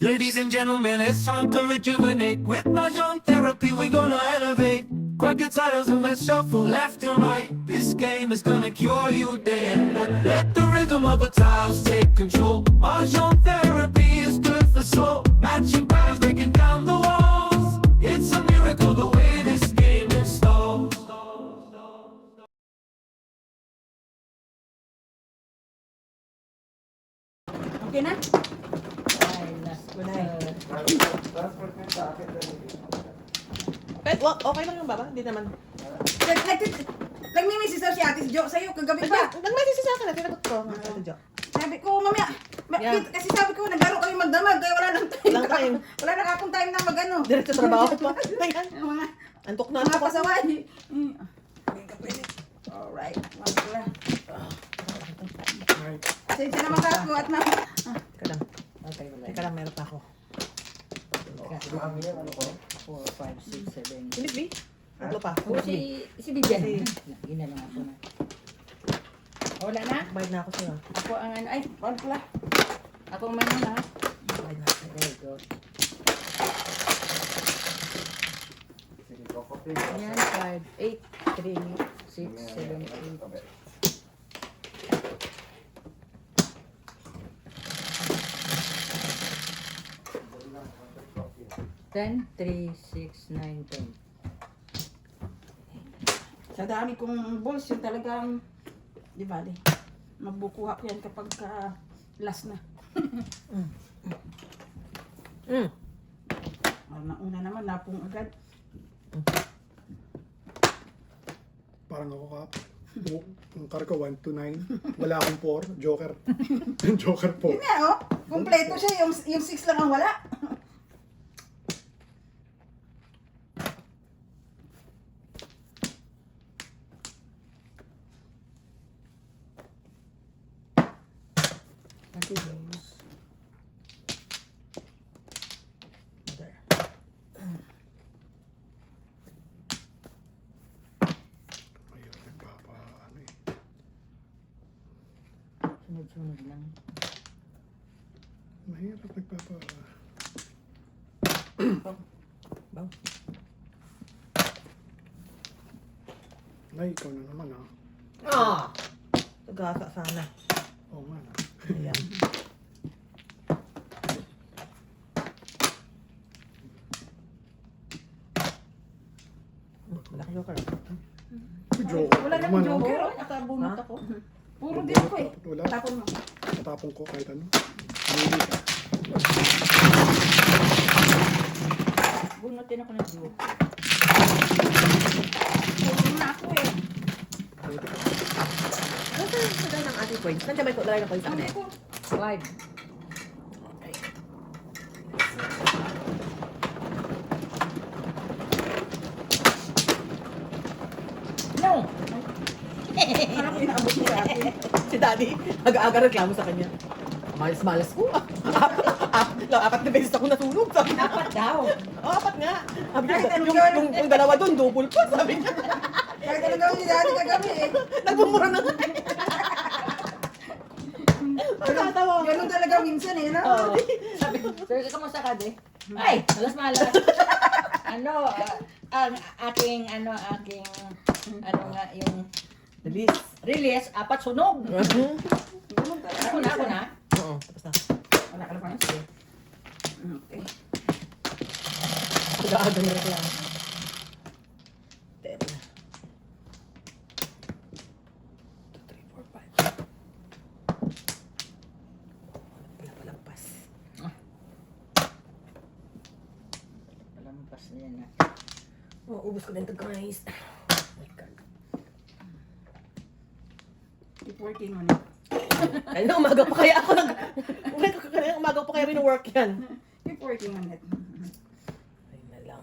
Ladies and gentlemen, it's time to rejuvenate. With Mahjong therapy, we're gonna elevate. Grab your titles and let's shuffle left and right. This game is gonna cure you day and night. Let the rhythm of the tiles take control. Mahjong therapy is good for soul. Matching patterns, breaking down the walls. It's a miracle the way this game installs. Okay na? Ay, last ko na. Kahit okay lang yung baba, hindi naman. Nagmimisis daw si Ate Jo sa'yo kagabi pa. Nag-message sa akin, tinagot ko. Ate Jo. Sabi ko, mamaya, Yeah. kasi sabi ko, naglaro kami magdamag, kaya wala nang time. Walang time. Wala na akong time na mag-ano. Diretso trabaho pa. Ayan. Yung mga, Antok na mga ako. pasaway. Hindi ka pwede. Alright, one pala. Pasensya naman ka ako at na. Teka lang. Okay, wala. Teka lang, meron pa ako. Ano ko? 4, 5, 6, 7. Si Miss B? Tatlo pa. O, si Bibian. Ginalang ako na. Wala na? Bayad na ako sa'yo. Ako ang ano. Ay, One pala. ako ang ano na. Bayad na ako. There you go. Yan, 5, 8, 3, 6, 7, 8. Ten, 3, 6, 9, 10. Sa dami kong balls, yun talagang, di ba, magbukuha ko yan kapag last na. Una naman, napong agad. Parang ako ka. Ang kar ko 1 to 9. Wala akong 4. Joker. Joker po. Yun nga, oh. Kompleto siya, yung 6 lang ang wala. Ate Rose. There. Ayun, nagpapa, ano eh. Sunod-sunod lang. Mahirap nagpapa. Bang. Nay, ikaw na naman ha. Ah! Nagasa sana. Oo nga na. Ayan. Malaki joker. Joker Wala naman namang ha. joker, oh. Nakabunot Ha? ako. Puro din ko eh. Wala. Tapon mo. Matapong ko kahit ano. Hindi ka. Bunutin ako ng joke. Puro na ako eh. Ano sa lagay ng ating coins? Nandiyan ba ito lagay ng coins sa Sabi akin? ko, 5. No! parang inaabot ni Ate. Si Daddy, aga-aga reklamo sa kanya. Malas-malas ko. Apat na beses ako natulog. Sabi niya. Dapat daw. Oh, apat nga. Sabi niya, Kahit anong yung, gawin. yung dalawa doon, double pa. Sabi niya. Kahit ano gawin ni Daddy kagabi eh. Nagbumura na nga. Natatawa ako. Ganun talaga minsan eh, no? Oo. Sabi, sir, kamusta ka, de? Ay, malas-malas. Ano, ang aking, ano nga, yung Bilis. release, 4 sunog. Ganun talaga. Ako na. Oo, tapos na. Wala ka na pa. Okay. Aga-aga na reklamo. 10. 2, 3, 4, 5. Wala palampas. Palampas na yan, ha. Oh, ubus ko na ito, guys. Oh my God. Keep working on it. Kanina umaga pa kaya ako kanina umaga pa kaya rin-work yan. Keep working on it. Ayun na lang.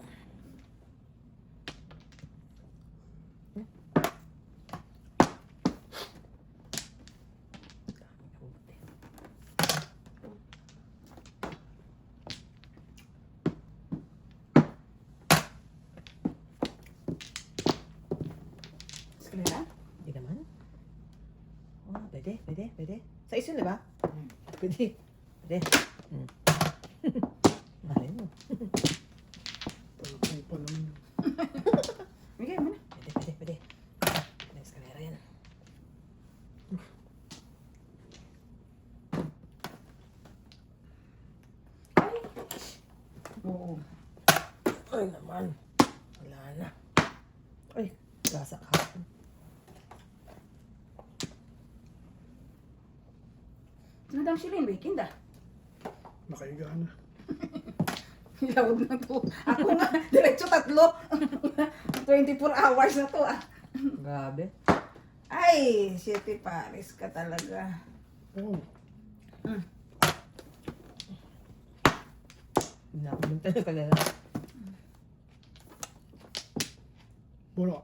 Sige na? Hindi naman. Oh, pwede. Sa isin, di ba? Pwede. Pwede. Ay naman. Wala na. Ay, gasa ka. Madam Shireen, weekend ah. Nakahiga na. Ilawag na to. Ako nga, diretso 3. 24 hours na to ah. Grabe. Ay, City Paris ka talaga. Oo. Napunta na talaga. Wala.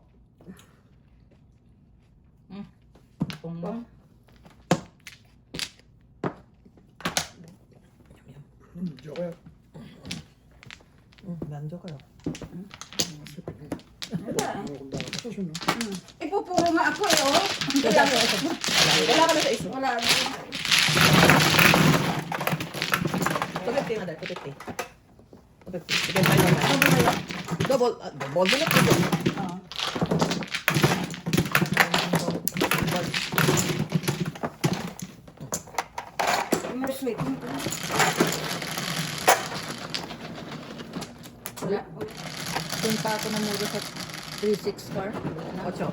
Kung Bong. Joker. Ganjo kayo. Kasi Wala. ano kung dapat siya, no? Ipupuro nga ako eh, oh. Wala ka na sa iso. Wala. 250 nga dahil. 250. 250. Sige, tayo naman. Ano ba yun? Double. Double mo na po. Oo. More sweet. wala. Punta ako na muna sa 3-6 car. 8.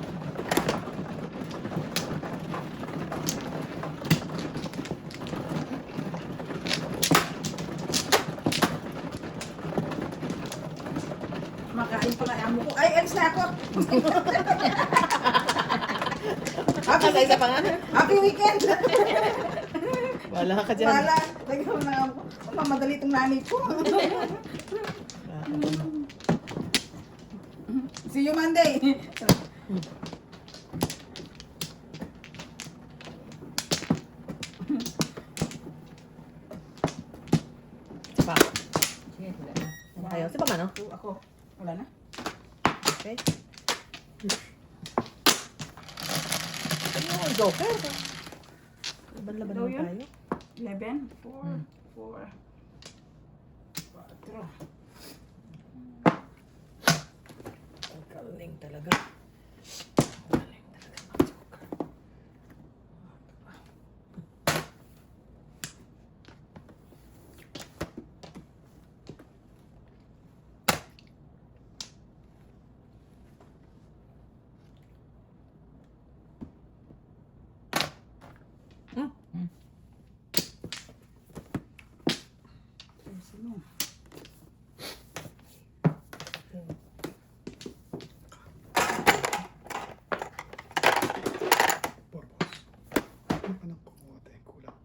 Makain pa nga amo ko. Ay, alis na ako. Happy sa isa pa nga. Happy weekend. Wala ka dyan. Wala. Lagyan na ako. Mamadali itong nanay ko. See you Monday. Pa. Sige, wala na. Ayaw. Si pa man, no? Ako. Wala na. Okay. Ano yung joker? Laban-laban Daw lang yun? tayo. 11, 4, 4, 4. Ang galing talaga. Sino? Purpose. Ano pa ng kumote? Kulang.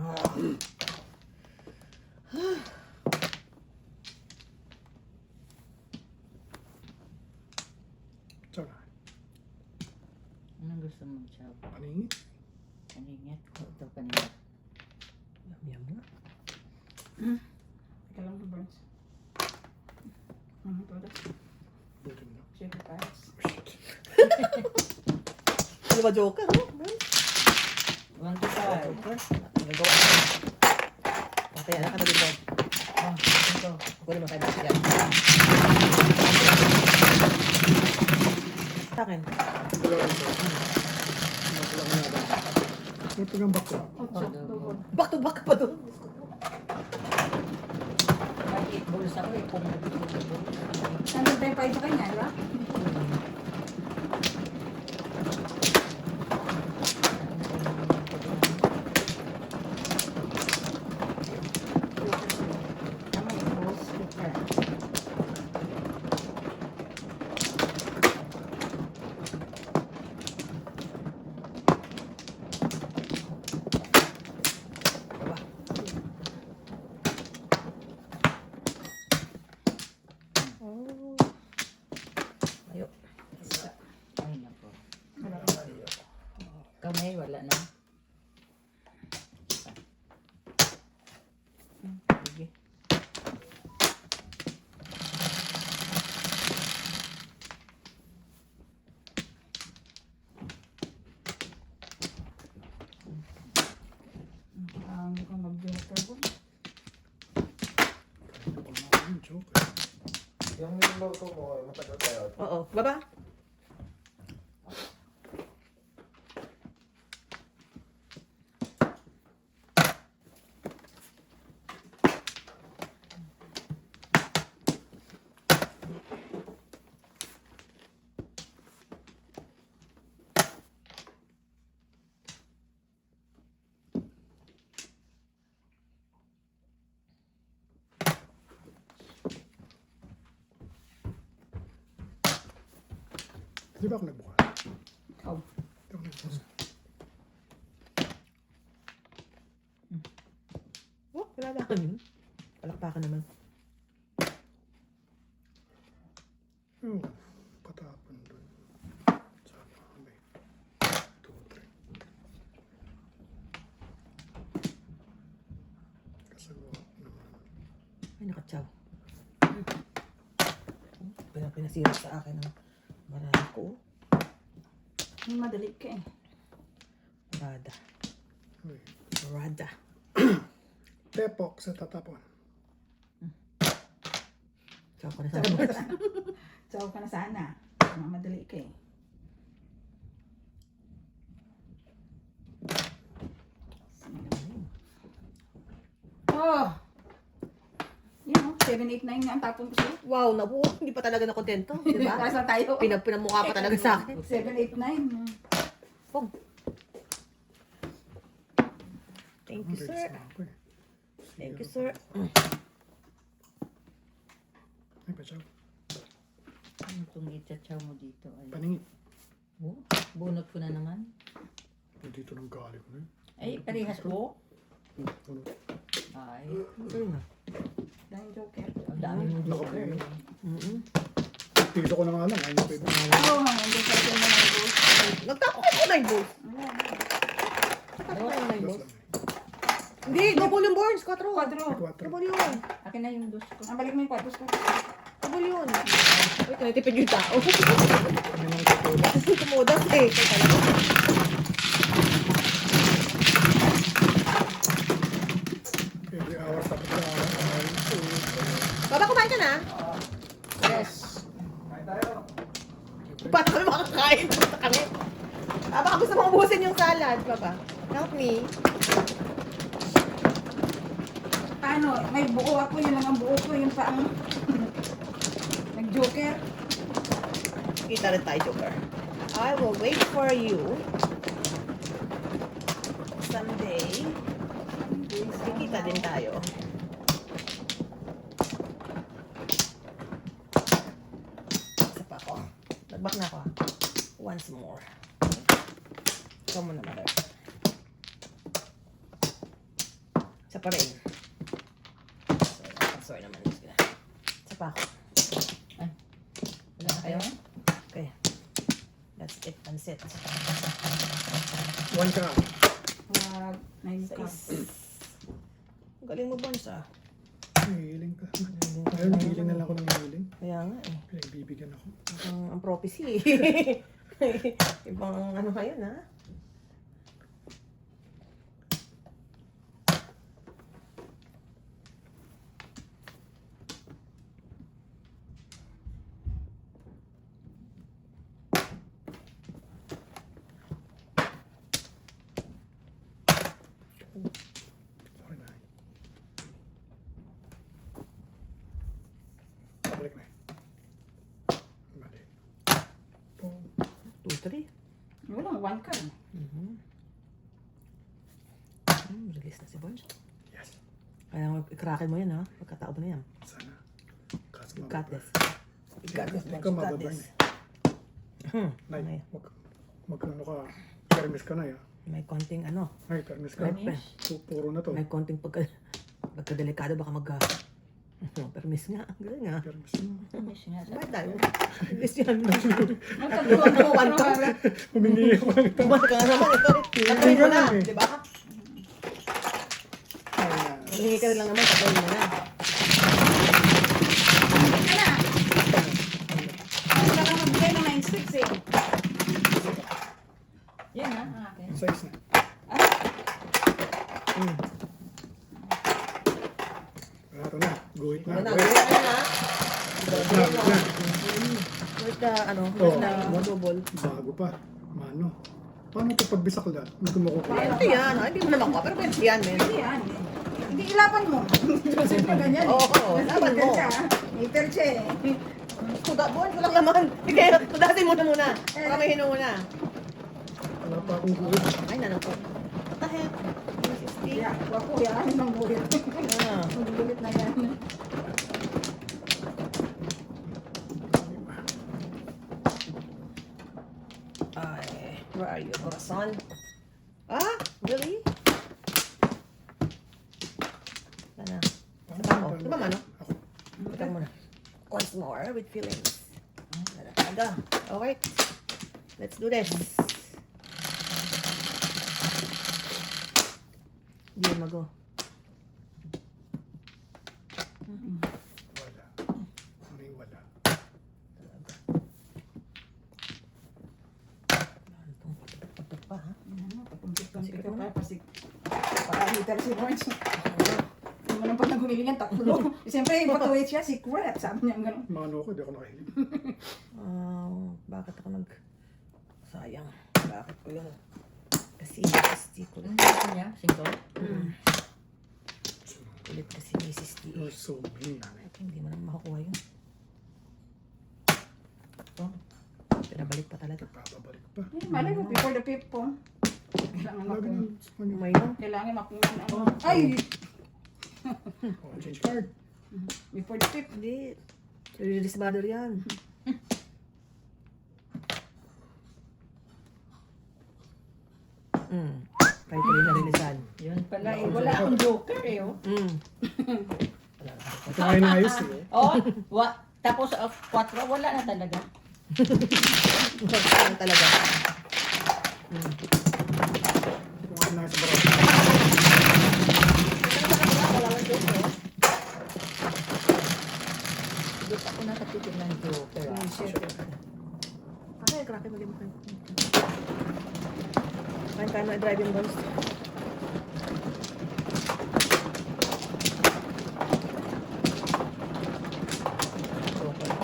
9. Tsaka, Anong gusto mong chow? paningit. Kaningit ko ito kaningit. Yum nga. Teka lang, Burns. Ito na. Buti mo na. City Paris. Oh, shit. Ano ba joker? No? 1 to 5. Joker. Nagawa. Okay, anak ka na din ba? Oh, ito. Kunin mo kayo natin yan. Sa akin. Wala rin ito. Wala ko na ba? May pagang back ko. Back to back pa doon. Kahit 8 balls ako eh. Kung Nandun tayo pa sa kanya, di ba? Tama yung balls. Super. Oh. Ayo. Ay, nako. Kamay, wala na. Sige. Hindi ko mag-joker ko. Ano pa nga yung joker? Yung niluto mo, matagal tayo. Oo. Baba. Di ba ako nagbuka? Ikaw. Di ako nagbuka. Oh, wala na kami. Palakpakan naman. Oh, patapon doon. Sabi ko, may 2, 3. Kasagawa naman. Ay, nakatsaw. Pinasira sa akin ng marami ko. May madali ka eh. Rada. Uy. Rada. Tepok sa tatapon. Tsaw ko na sa akin. Tsaw ka na sana. Madali ka eh. Oh! Yun o, 7, 8, 9 nga ang tapon ko sa'yo. Wow, nabuo. Hindi pa talaga nakontento. Di ba? Nasa tayo. Pinamukha pa talaga sa akin. 7, 8, 9. Pong. Thank you, sir. Thank you, sir. Ay, pasaw. Ano itong itsachaw mo dito? Ay, Paningit. oh, bunot ko na naman. Dito nang galing na. Ay, parehas ko. Ano? Ay, Ayun na. Dahil joker. ang dami mong joker. Piso ko na nga lang. Ayun yung favorite. Oo, hindi ka rin naman ko. Nagkakaroon ko 9 balls. Wala. Nagkakaroon ko 9 Dos balls. lang. Hindi, double yung boards. 4. Quadro. 4. Double yun. Akin na yung dos ko. Ang balik mo yung quadros ko. Double yun. Wait, natipid yung tao. Ano nang tutulog? Kasi tumudas eh. Teka lang. Every hour tapos na ako. Baba, kumain ka na? Yes. Paano kami makakain? Punta kami. Baka gusto mong ubusin yung salad, Baba. Help me. Ano, may buo ako. Yun lang ang buo ko. Yun pa ang nag-joker. Kita rin tayo, Joker. I will wait for you. Someday. Kikita din tayo. Isa pa ako. Nagbak na ako. Once more. Ikaw muna, Mother. Isa pa rin. Sorry naman. Isa pa ako. Wala na kayo? Okay. That's it. Pansit. 1 ka. Wag. Nine cup. Galing mo, Bons, ah. Hiling ka. Ayun, hiling na lang ako ng hiling. Kaya nga eh. Pinagbibigyan ako. Ang prophecy. Ibang ano kayo na. Sorry na. Pabalik na. Mali. Pong. 2, 3. Wala, 1 ka. Release na si Bons. Yes. Kaya ikrakin mo yan, ha? Pagkatao mo na yan. Sana. Kaso You got mababa. this. You got this, Bons. Ikaw You got mababa this. na. Nay, May, ano ka. Permis ka na ya. may konting ano. Ay, permis ka. May, Puro na to. may konting pagkadelikado baka permis nga. Galing nga. Permis. Miss nga sa... Bakit tayo? Permis yan. Magkagawa ka. Humingi ako ng ito. Bumalik ka nga naman. Ito. Tatuloy mo na. Di ba? Humingi ka rin lang naman. Tatuloy mo na. Ka na. Wala kang magbigay ng 9-6 eh. Yan ha, ang akin. Size na. Hmm. Ito na. Guhit na. Ano na? Guhit. Ano na? Guhit na. the, ano, Oo. na double. Bago pa. Mano. Paano ito pag bisakla? Hindi ko makukuha. Ito yan, hindi mo na makuha, pero pwede yan, men. Hindi yan. Hindi ilaban mo. Simple ganyan. Oo, laban mo. Meter siya eh. Buwan ko lang naman. Sige, tudasin mo na muna. Para may hino muna. Wala pa akong gulit. Ay, nanak po. What the heck? Yeah, wako yan. Ang bulit. Ah. Ang bulit na yan. Ay, where are you, corazon? Ah, really? Sana. Oh, di ba mano? Ito muna. Once more with feelings. Talaga. Alright. Let's do this. Hindi yan mag-go. Wala. May wala. Pagpag pa, ha? Papumpit ka pa. Para-meter si Bones. Hindi mo nang pag naghumilingan, taklo. Siyempre, patuloy siya, secret. Sabi niya gano'n. Mano ko, di ako nakahilig. Bakit ako sayang. Bakit ko yun? Kasi Mrs. ko lang. Ano niya? Singko? Kulit kasi Mrs. T. You're so mean, nanay. Hindi mo naman makukuha yun. Oh. Pinabalik pa talaga. Papabalik pa. Malay mo, before the fifth po. Kailangan Lagi makung... na sa kanya. May yun. Kailangan makung... Ay! Oh, change card. Before the fifth. Hindi. Release battle yan. Kahit tuloy na releasean. Yun pala eh. Wala akong joker eh. Oh. Ito nga inayos eh. Oh, tapos 4, wala na talaga. Yan talaga. Ito nga inayos sa barang. Dito ako nakatikim ng joker. Okay, crack mo din. Kain mo i-drive yung balls.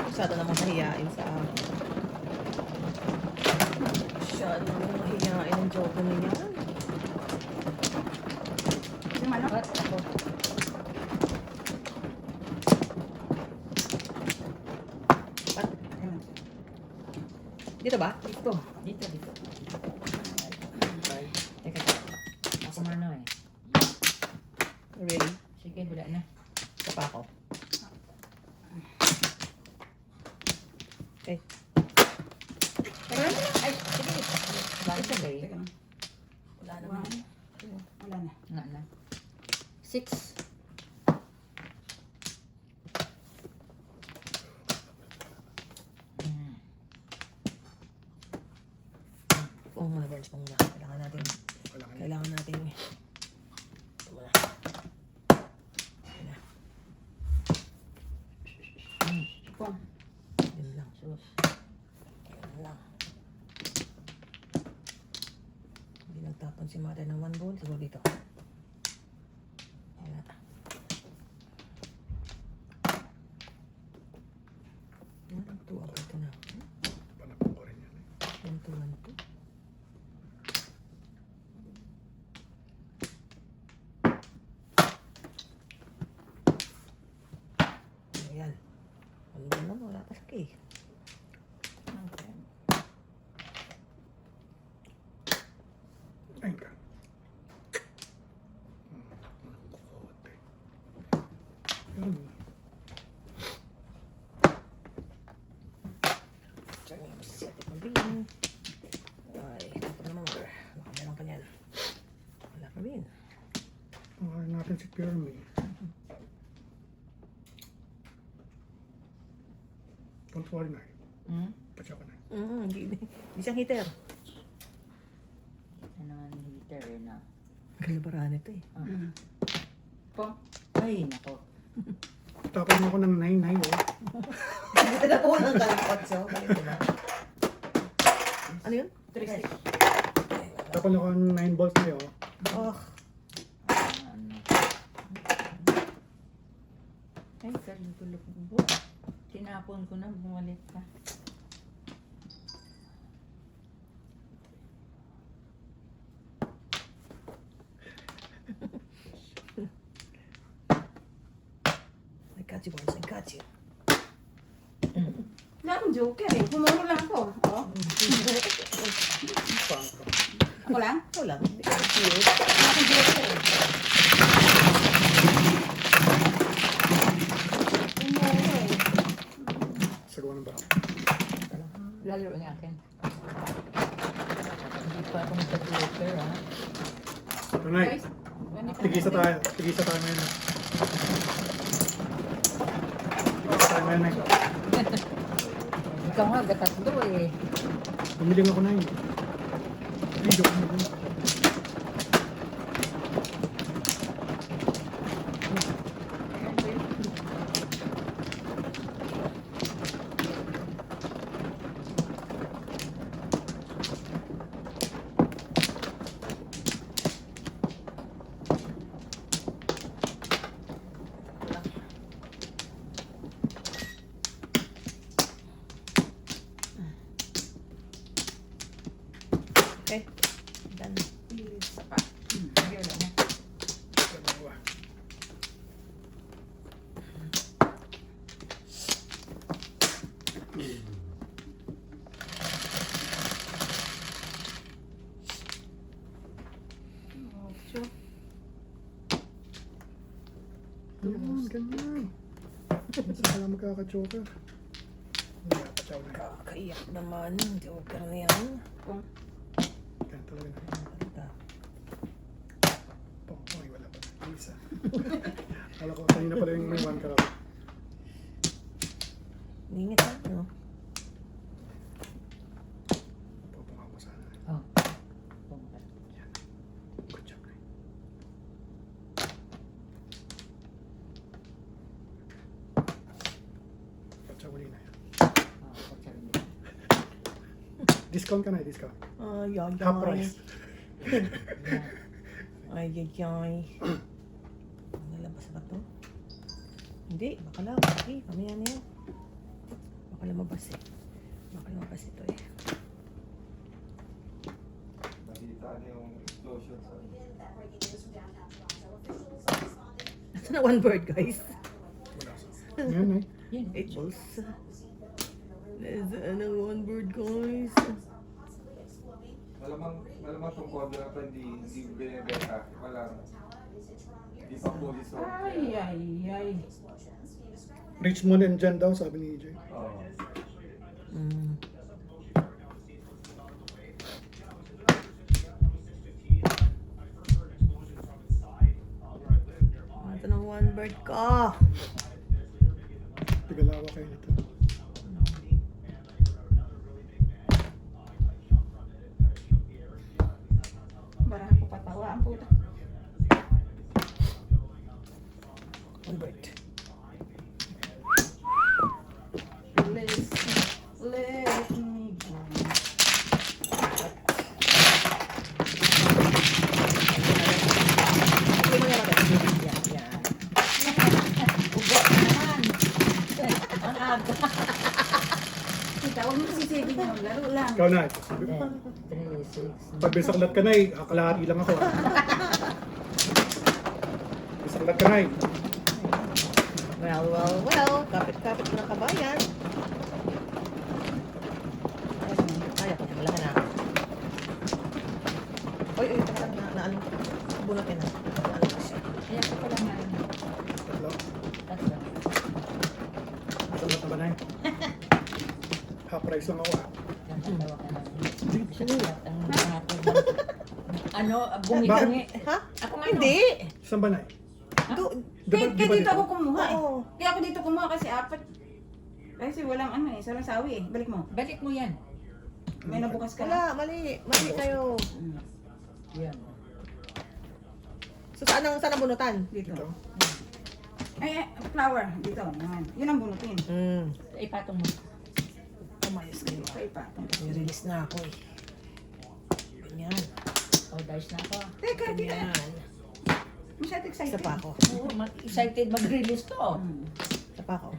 Masyado namang mahihain sa akin. Masyado namang mahihain ang joke na yan. Kasi manok. What? Ako. Dito ba? Dito. Dito. Teka. Ako mano eh. Really? Sige, wala na. Ito pa ako. Okay. Teka na. Ay, sige. Bakit sabay? Teka lang. Wala naman. Wala na. Nga na. 6. Oh, mga birds pang muna. Kailangan natin. Wala ka na. Kailangan natin. Ito muna. Ayan na. Pong. Yun lang. Sus. Yun lang. Hindi nagtapon si mother ng 1 ball. Siguro dito. Ayan na. Ayan, 2 agad ito na. Panapin ko rin yan eh. 1, 2, 1, 2. Ayan. Ang ganda mo, wala pa sa cake. Okay. Ayun ka. Kote. Yun. Diyan yung set it on bean. Ay, ito pa naman. Baka meron pa niyan. Wala pa rin. Pangalan natin si Pierre. Don't worry na. Hmm? Patya ka na. Hindi siyang heater. Ano naman heater eh na. Kalibaran ito eh. Pong. Ay, nako. Tapos mo ako ng 9-9 eh. Dito na po ng kalapot. So, ano yun? 3-6. Tapos ako ng 9 balls na yun. Oh, Ano? Ay, kalulog mo. Tinapon ko na, bumalik ka. you, boys. I got you. Wala akong joker eh. Pumuro lang ako. Oh. Pang ka. Ako lang? Ito lang. Hindi ka cute. Wala akong joker eh. Pumuro eh. Sagawa ng ba? Lalo ang akin. Hindi pa ako nagka-Twitter, ha? Tunay. Guys, Tigisa tayo. Tigisa tayo ngayon. Tigisa tayo ngayon. Ikaw nga, gatatlo eh. Bumiling ako na yun. Ay, joke mo yun. Okay. Done. isa pa. Dalawa. Ocho. Ganyan, ganyan. Basta pala magkaka-joker. Hindi, pachaw na yun. Kakaiyak naman. Joker na yan. Kung Ganyan talaga na yun. Ganda. Ay, wala pa. Isa. Kala ko, kanina pala yung may one ka. Ningit na, no? Pupunga ko sana. Oh. Good job, Nay. Pachaw uli na yan. Discount ka na, discount. Ay, ay, Half ay. price. Ay, ay, ay. Nalabas ba to? Hindi, baka lang. Okay, mamaya na yan. Baka lumabas eh. Baka lumabas ito eh. Nakita niyo yung explosion sa... Ito na one bird, guys. Ngayon, Nay. Yan. 8 balls. There's another one bird, guys. Malamang tong cover na to hindi binibenta. Walang... Hindi pa fully sold. ay, ay, ay. Richmond and Jen daw, sabi ni EJ. Oo. Mm. Ito na one bird ka. Tigalawa kayo nito. Barahan ko patawa ang puta. One bird. Let me go. Hindi mo naman. Yan, yan. Ubo naman. Ang aga. Kita, huwag mo sisibig mo. Laro lang. Ikaw na. 3, 6. Pag bisaklat ka na kakalahati lang ako. Bisaklat ka na Well, well, well. Kapit-kapit ng kabayan. Ay, ako. Malaki na. Oy, oy, teka lang na ano. Bunutin na. Ano pa siya? Ayan ko pala nga. Tatlo. Tatlo. Bisaklat na ba na Half price lang ako Dalawa ka na. Sulat ang hapon. Ano, bungi-bungi. Ha? Ako nga Hindi. Saan ba, Nay? Kaya Di ba dito ako kumuha eh. Oo. Kaya ako dito kumuha kasi apat. Kasi walang ano eh, sarang sawi eh. Balik mo. Balik mo yan. May nabukas ka. Wala, mali. Mali kayo. Yan. So, saan ang bunutan? Dito. Ito. Ay, flower. Dito. Yan. Yun ang bunutin. Ipatong mo. Umayos kayo. Okay pa. I-release na ako eh. Ganyan. Oh, dice na ako. Teka, di ka. Ganyan. Masyado excited. Isa pa ako. Oo, excited mag-release to. Isa pa ako.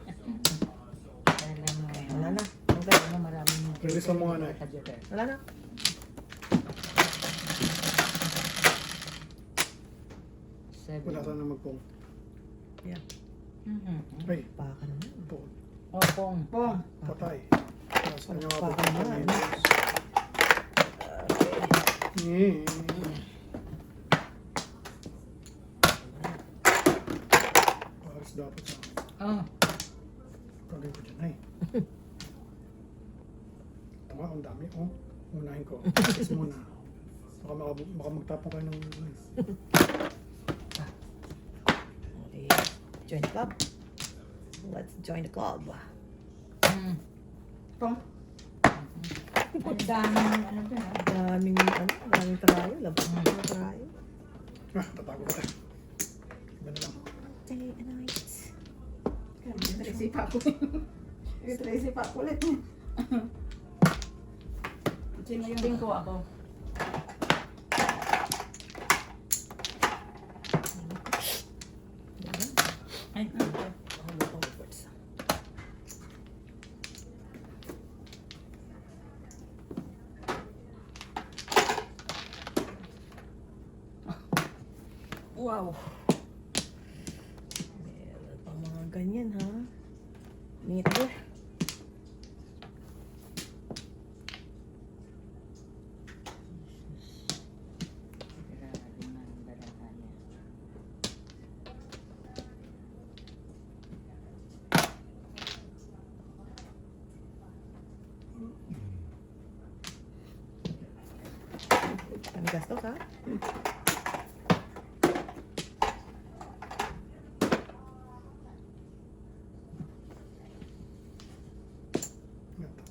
Alam mo. Wala na. Alam mo maraming... Release mo nga, Nay. Wala na. Wala sana magpong. Yeah. Ay, Baka naman. po, Opong. Pong. patay. Tapos kanya nga po. Baka naman. Eh. Pares dapat sa akin. Oh. Kagay ko dyan ay. Tama, ang dami. Oh, unahin ko. Tapos muna. Baka magtapon kayo ng... Okay. Join the club. Let's join the club. Pong. Ang daming ano dyan ah. Daming trayo. Labas na trayo. Ah, tatago ko tayo. Iba na lang. Day and night. Tracy pa ako. Tracy pa ako ulit. Sino yung... Tingko ako. Ay, Wow. Meron pang mga ganyan, ha? Meter. Kami gastos, ha?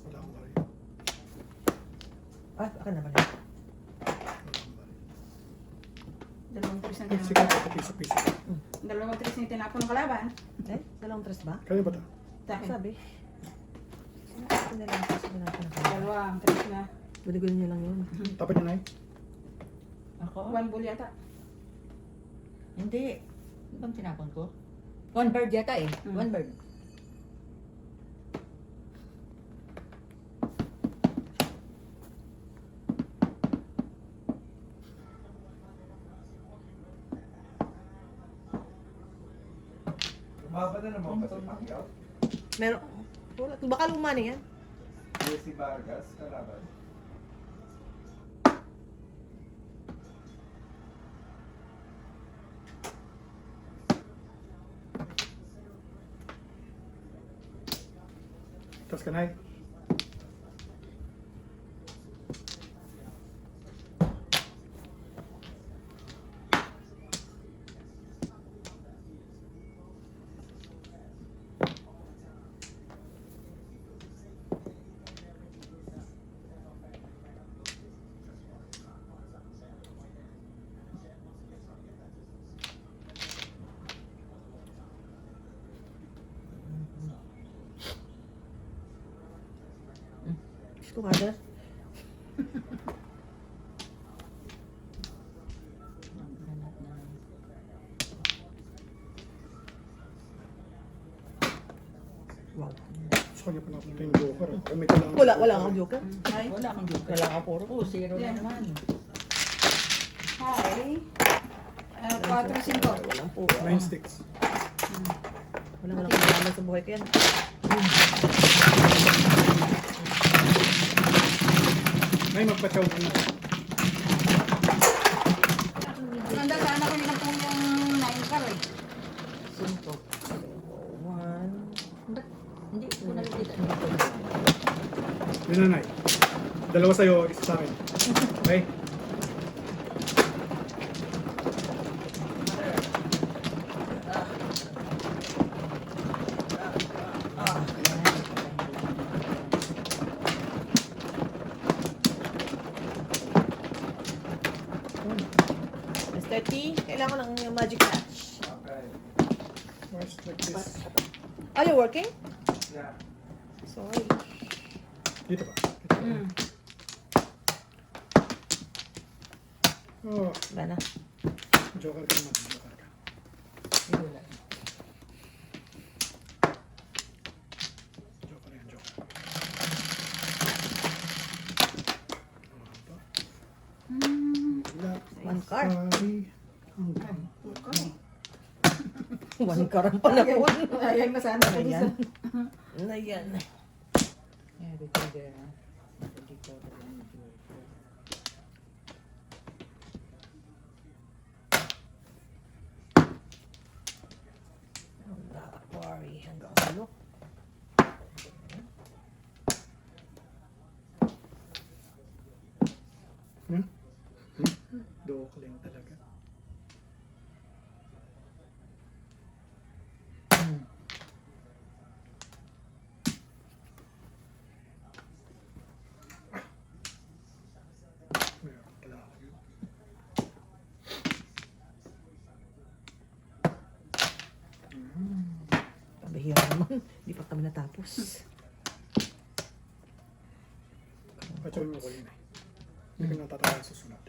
Wala akong bari. Ah, baka naman. Wala akong bari. Dalawang tres na Ay, tinapon. sige, ito pisa-pisa. Dalawang tres na tinapon ng kalaban. Eh, dalawang tres ba? Kaya ba ito? Sabi. Sabi. Sinabi na lang tres na natin na. Dalawang tres na. Gulo-gulo niyo lang yun. Tapat niya na eh. ako? One bull yata. Hindi. Ano bang tinapon ko? One bird yata eh. One bird. Umaba na naman kasi Pacquiao. Meron. Wala. Baka luma na yan. Jesse Vargas, kalaban. Tapos kanay. Gusto ka dyan? Wow. Sa kanya pa napunta yung joker. Ako may kailangan. Wala akong joker. Hi. Wala akong joker. Wala akong puro. Oh, zero na naman. Hi. 4-5. Walang puro. 9 sticks. Walang kailangan sa buhay ko yan. Nay, magpachaw ka na. Nanda sana ko nilang kung yung 9 car eh. Cinco. One. Ba't hindi ko nakikita? Yun na, Nay. Dalawa sa'yo, isa sa akin. Okay? Mr. T, kailangan ng magic match. Okay. First, like this. Are you working? Yeah. Sorry. Dito ba? Dito ba? Oh, Wala na. joker ka naman. Joker ka. Wala. Joker yan, joker. Wala. One card. Sorry. Hanggang. Okay. One karang panahon. Ayan na sana. Ayan. Ayan. Yeah, because there. Hindi ko Quarry hanggang ulo. Dokling talaga. Meron pala ako yun. Pabihira naman. Hindi pa kami natapos. Patsarin mo ko yun eh. Hindi ko natatawa sa susunod.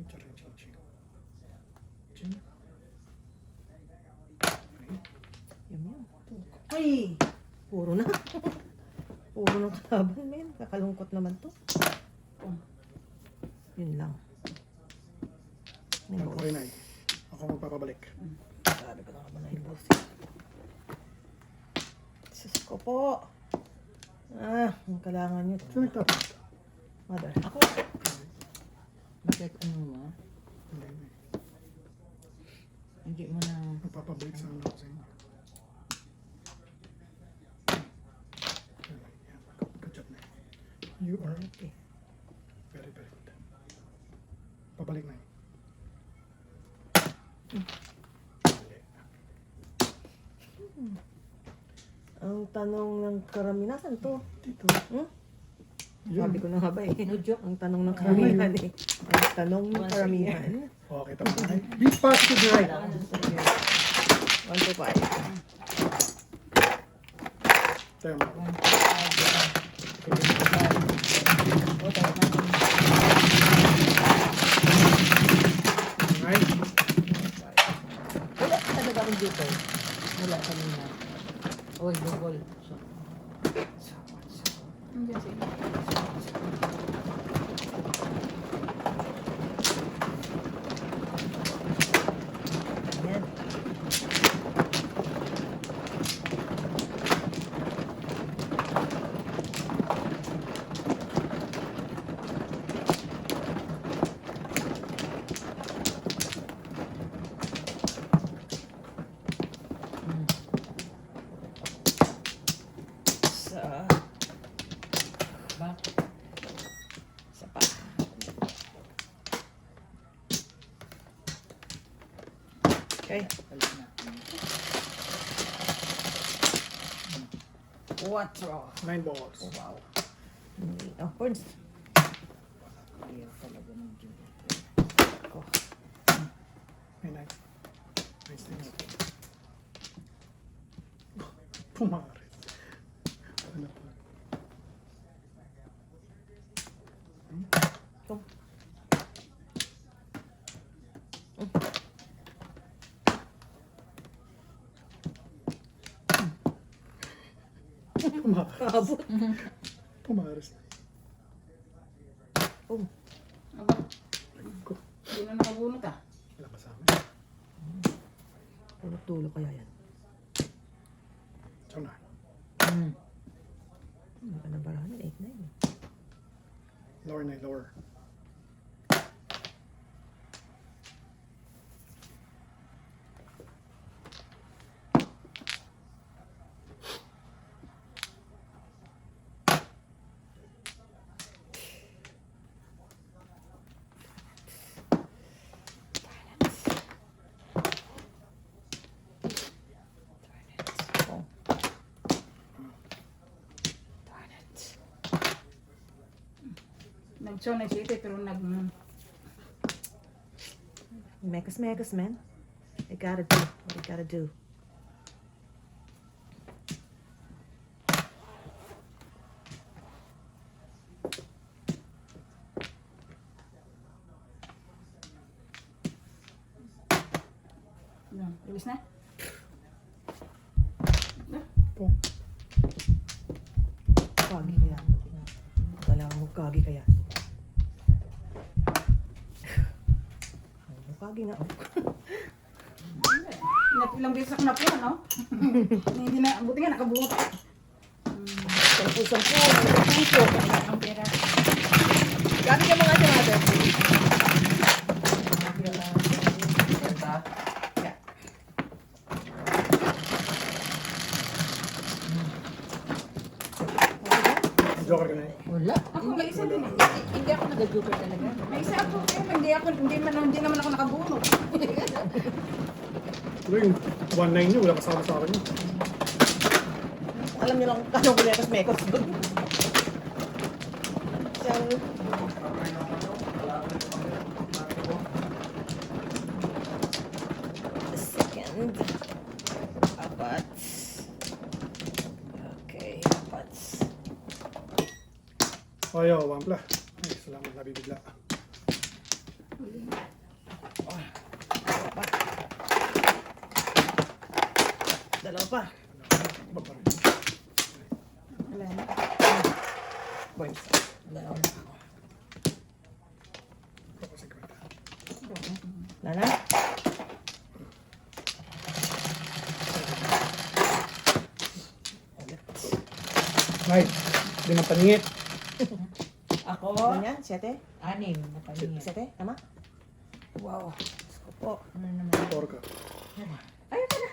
Charing ching ching. Ching. Yum, yum. Ay! Puro na. Puro ng kalaban, men. Kakalungkot naman to. Yun lang. Okay na eh. Ako magpapabalik. Sabi ko na ka ba na yung boss. Sus ko po. Ang kailangan nyo. Sino nagtapos? Mother. Ako. Bakit ano mo? Hindi mo na... Magpapabalik sana ako sa inyo. Yan. Good job na yun. You are Okay. very, very good. Pabalik na yun. Ang tanong ng karamihan to. Dito. Hmm? Yun. Sabi ko na nga ba eh. No joke. Ang tanong ng karamihan eh. Ang tanong ng Once a karamihan. Okay, tama na. Be positive right. 1 to 5. Tayo mo. Right? Wala ka talaga akong dito. Wala kanina. Oy, Google. So, Hindi sige. Ayan. Sa... back. Sa pa. Okay. What raw? 9 balls. Wow. Oh, points. Ayaw talaga ng Google. Ko. May 9. Nice things. Pumaris. Ano po? Ito. Pumaris. Kaabot. Pumaris. Oh. Aba, Ko. hindi na nakabunot ah. Wala pa sa amin. Tulog-tulo kaya yan. So na. Hindi ka nabarahan. 8-9. Lower na, lower. Oh. Nag-show na siya ito, pero Mekas, man. You gotta do what you gotta do. Release na? Po. Kagi kaya. Wala akong kagi kaya. bahagi na. Ilang beses ako napuha, no? Hindi na, buti nga nakabungot. Sampu-sampu. Sampu. Ang pera. Gamit ka mga ate mother. Joker ka na eh. Wala. Ako may isa din eh. Hindi ako nag-joker talaga. May isa ako, pero hindi naman ako nakabungot. Pero yung 1-9 nyo, wala kasama sa akin yun. Alam niyo lang kung kano kuletos mekos doon. Isang... Second. Apat. Okay, apat. Ayaw, wampla. Ay, salamat, nabibigla. Dalawa pa. Iba pa rin. Wala na. Boys. Dalawa na ako. Iba pa 50. Wala na? Ay, di man paningit. Ako, Ano yan? 7? 6 na palinga. 7? Tama? Wow. Diyos ko po. Ano naman? 4 ka. Ayun ka na.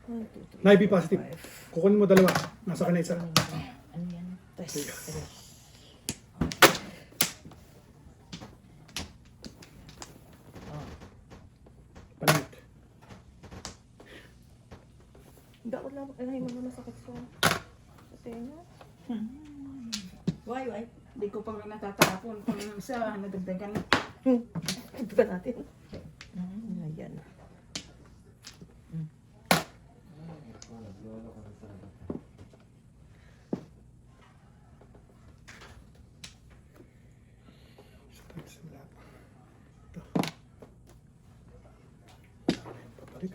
1, 2, 3, Nay, be positive. Kukunin mo dalawa. Nasa ka na isa. Ano yan? 3. Paningit. Hindi ako lang. Ay, mga masakit sa tenga. Why? Hindi ko pa natatapon. Kung isa, nadagdagan. Ito ba natin? Ayan. Start simula. Ito. Papalik.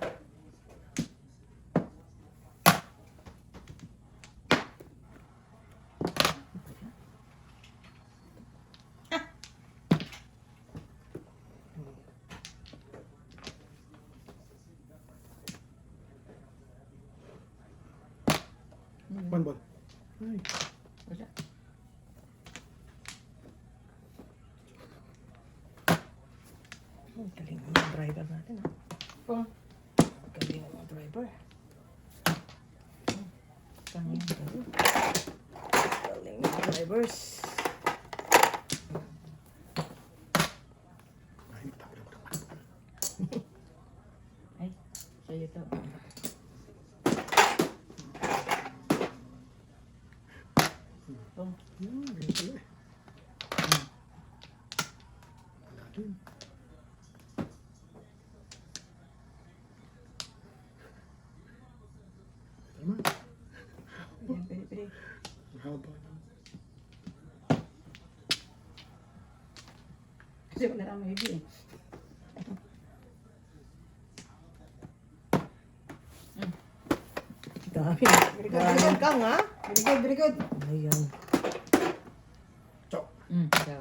One ball. Ay, Wala. Ang galing ng mga driver natin. Kung Ang galing ng mga driver. Pangin. Galing ng mga drivers. ay, tapos ako. Ay, sa'yo to. Oh, Ganyan pala eh. Wala din. Ito naman. pwede. Ang haba na. Kasi wala lang may eh. Dami. Maraming kang ha? Very good, very good. Ayan. Chok. so.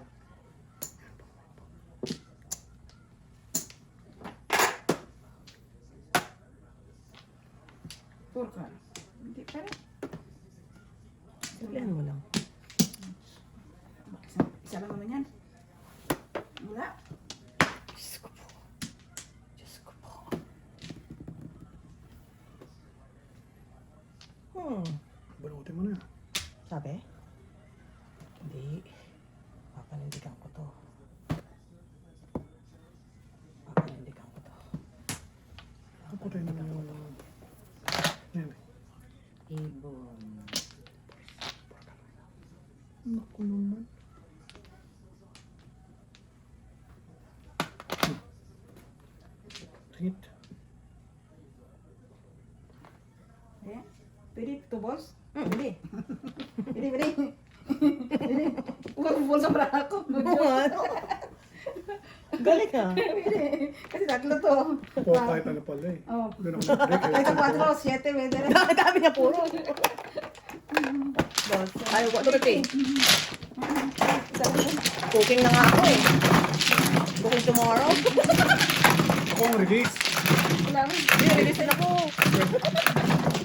Four ka. Hindi pa rin. Sabihan mo lang. Isa lang naman yan. Wala. Diyos ko po. Diyos ko po. Balutin mo na. Sabi? Hindi. Papanindigan ko to. Papanindigan ko to. Ako tayo na yan. Ibon. Naku naman. Tingit. Ayan. Pwede, two balls? Hindi. Pwede. Pwede. Huwag ball sa brako. Ano? Galing ha? Pwede. Kasi tatlo to. O kahit ano pala eh. Oh. Ganun ako mag-break. Ay, sa 4, 7, pwede rin. Dami niya puro. Ayaw ko. Ito Isa lang yun. Cooking na nga ako eh. Cooking tomorrow. akong release. Wala mo. Hindi, release na ako.